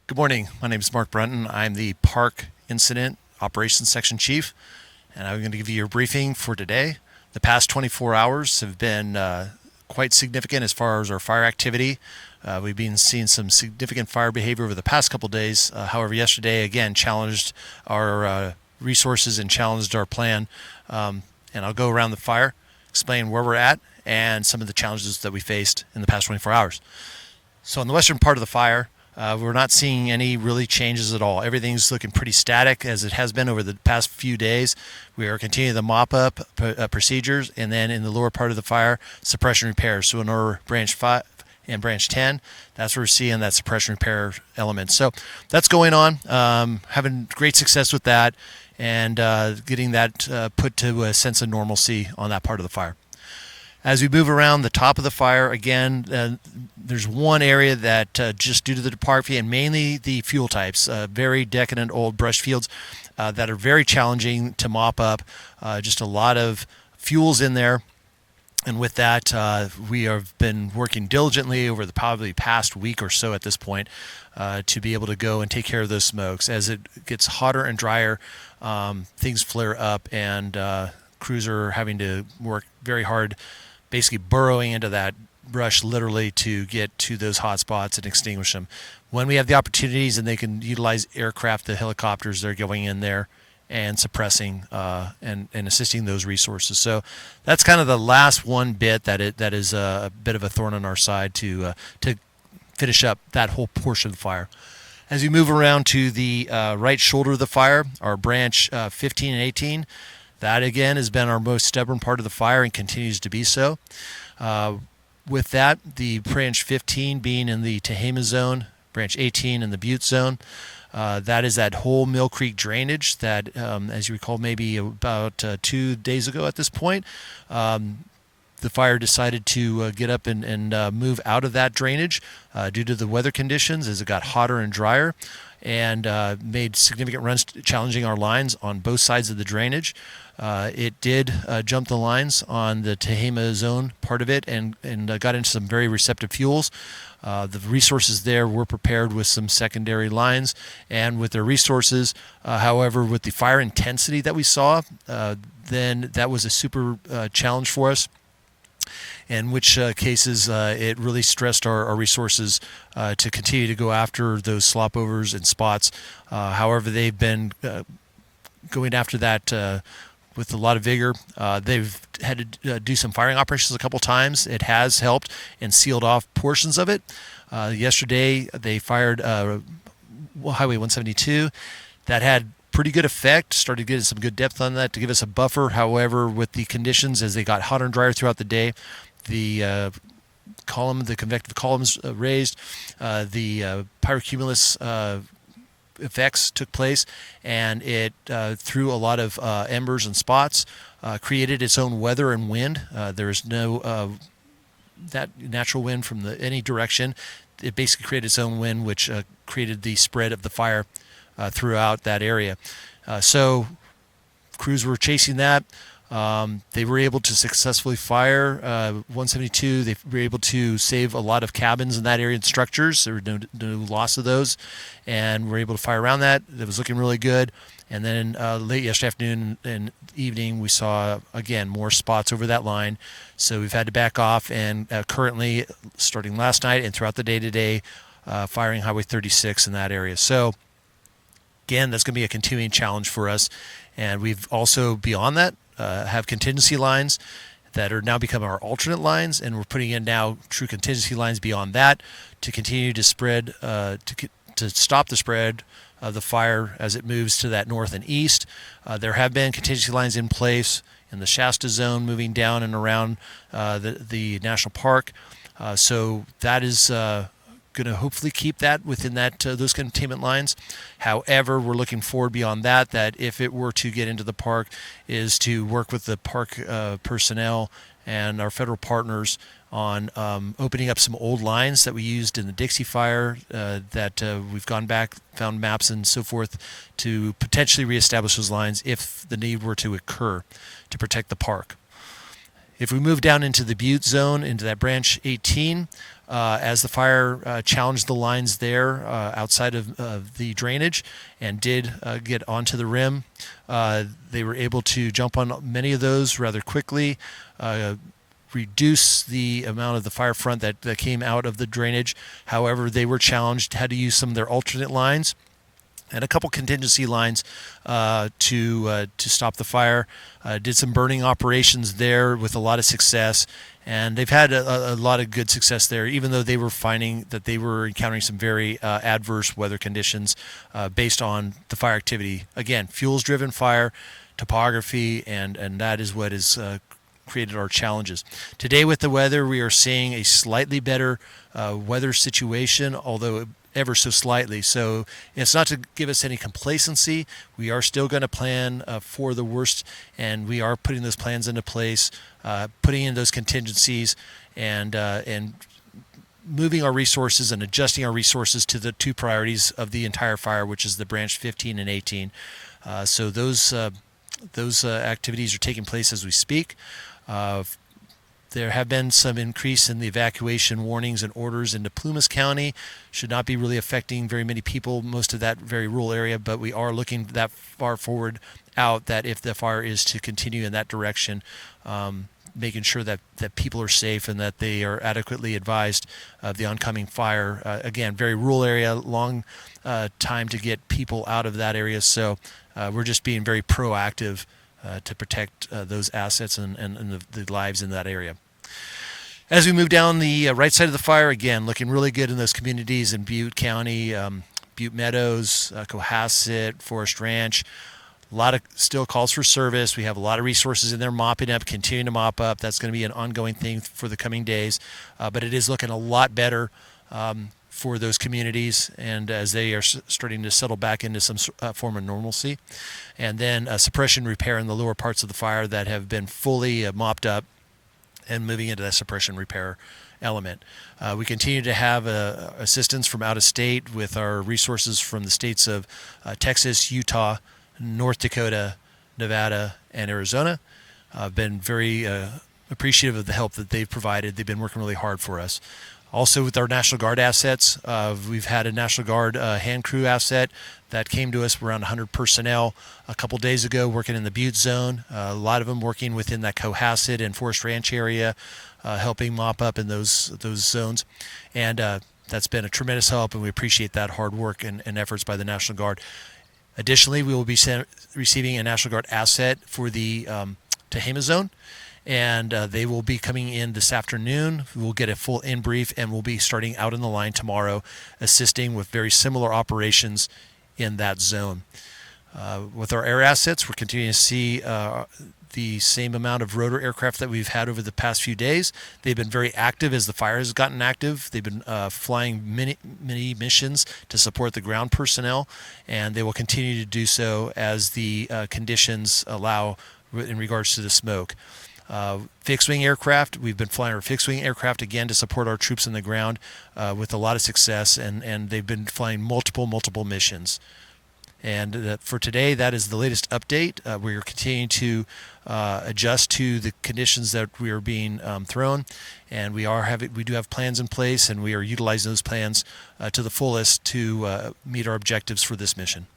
Good morning. My name is Mark Brunton. I'm the Park Incident Operations Section Chief, and I'm going to give you your briefing for today. The past 24 hours have been quite significant as far as our fire activity. We've been seeing some significant fire behavior over the past couple days. However, yesterday again challenged our resources and challenged our plan. And I'll go around the fire, explain where we're at, and some of the challenges that we faced in the past 24 hours. So in the western part of the fire, we're not seeing any really changes at all. Everything's looking pretty static as it has been over the past few days. We are continuing the mop-up procedures, and then in the lower part of the fire, suppression repairs. So in our branch 5 and branch 10, that's where we're seeing that suppression repair element. So that's going on. Having great success with that, and getting that put to a sense of normalcy on that part of the fire. As we move around the top of the fire, again, there's one area that just due to the topography and mainly the fuel types, very decadent old brush fields that are very challenging to mop up. Just a lot of fuels in there. And with that, we have been working diligently over the probably past week or so at this point to be able to go and take care of those smokes. As it gets hotter and drier, things flare up, and crews are having to work very hard, basically burrowing into that brush literally to get to those hot spots and extinguish them. When we have the opportunities and they can utilize aircraft, the helicopters, they're going in there and suppressing and assisting those resources. So that's kind of the last one bit that is a bit of a thorn on our side to finish up that whole portion of the fire. As we move around to the right shoulder of the fire, our branch 15 and 18, that again has been our most stubborn part of the fire and continues to be so. With that, the branch 15 being in the Tehama zone, branch 18 in the Butte zone. That is that whole Mill Creek drainage that, as you recall, maybe about 2 days ago at this point, the fire decided to get up and move out of that drainage due to the weather conditions as it got hotter and drier, and made significant runs challenging our lines on both sides of the drainage. It did jump the lines on the Tehama zone part of it and got into some very receptive fuels. The resources there were prepared with some secondary lines and with their resources. However, with the fire intensity that we saw, then that was a super challenge for us. In which cases it really stressed our resources to continue to go after those slopovers and spots. However, they've been going after that with a lot of vigor. They've had to do some firing operations a couple times. It has helped and sealed off portions of it. Yesterday, they fired Highway 172. That had pretty good effect, started getting some good depth on that to give us a buffer. However, with the conditions as they got hotter and drier throughout the day, the convective columns raised, the pyrocumulus effects took place, and it threw a lot of embers and spots, created its own weather and wind. There is no that natural wind from any direction. It basically created its own wind, which created the spread of the fire throughout that area. So crews were chasing that. They were able to successfully fire 172. They were able to save a lot of cabins in that area and structures. There were no loss of those, and were able to fire around that. It was looking really good. And then late yesterday afternoon and evening, we saw, again, more spots over that line. So we've had to back off, and currently, starting last night and throughout the day today, firing Highway 36 in that area. So again, that's going to be a continuing challenge for us. And we've also, beyond that, have contingency lines that are now become our alternate lines, and we're putting in now true contingency lines beyond that to continue to spread, to stop the spread of the fire as it moves to that north and east. There have been contingency lines in place in the Shasta zone moving down and around the national park. So that is going to hopefully keep that within that those containment lines. However, we're looking forward beyond that, that if it were to get into the park, is to work with the park personnel and our federal partners on opening up some old lines that we used in the Dixie Fire, that we've gone back, found maps and so forth to potentially reestablish those lines if the need were to occur to protect the park. If we move down into the Butte zone, into that branch 18, as the fire challenged the lines there outside of the drainage and did get onto the rim, they were able to jump on many of those rather quickly, reduce the amount of the fire front that came out of the drainage. However, they were challenged, had to use some of their alternate lines and a couple contingency lines to stop the fire. Did some burning operations there with a lot of success, and they've had a lot of good success there, even though they were finding that they were encountering some very adverse weather conditions based on the fire activity. Again, fuels-driven fire, topography, and that is what is created our challenges. Today with the weather, we are seeing a slightly better weather situation, although ever so slightly. So it's not to give us any complacency. We are still going to plan for the worst, and we are putting those plans into place, putting in those contingencies, and moving our resources and adjusting our resources to the two priorities of the entire fire, which is the branch 15 and 18. So those activities are taking place as we speak. There have been some increase in the evacuation warnings and orders into Plumas County. Should not be really affecting very many people, most of that very rural area, but we are looking that far forward out that if the fire is to continue in that direction, making sure that people are safe and that they are adequately advised of the oncoming fire. Again, very rural area, long time to get people out of that area, so we're just being very proactive to protect those assets and the lives in that area. As we move down the right side of the fire, again, looking really good in those communities in Butte County, Butte Meadows, Cohasset, Forest Ranch. A lot of still calls for service. We have a lot of resources in there mopping up, continuing to mop up. That's going to be an ongoing thing for the coming days, but it is looking a lot better for those communities, and as they are starting to settle back into some form of normalcy. And then suppression repair in the lower parts of the fire that have been fully mopped up and moving into that suppression repair element. We continue to have assistance from out of state with our resources from the states of Texas, Utah, North Dakota, Nevada, and Arizona. I've been very appreciative of the help that they've provided. They've been working really hard for us. Also with our National Guard assets, we've had a National Guard hand crew asset that came to us around 100 personnel a couple days ago working in the Butte zone. A lot of them working within that Cohasset and Forest Ranch area, helping mop up in those zones. And that's been a tremendous help, and we appreciate that hard work and efforts by the National Guard. Additionally, we will be receiving a National Guard asset for the Tehama zone, and they will be coming in this afternoon. We'll get a full in-brief, and we'll be starting out in the line tomorrow, assisting with very similar operations in that zone. With our air assets, we're continuing to see the same amount of rotor aircraft that we've had over the past few days. They've been very active as the fire has gotten active. They've been flying many missions to support the ground personnel, and they will continue to do so as the conditions allow in regards to the smoke. Fixed-wing aircraft, we've been flying our fixed-wing aircraft again to support our troops on the ground with a lot of success, and they've been flying multiple missions. And for today, that is the latest update. We are continuing to adjust to the conditions that we are being thrown, and we do have plans in place, and we are utilizing those plans to the fullest to meet our objectives for this mission.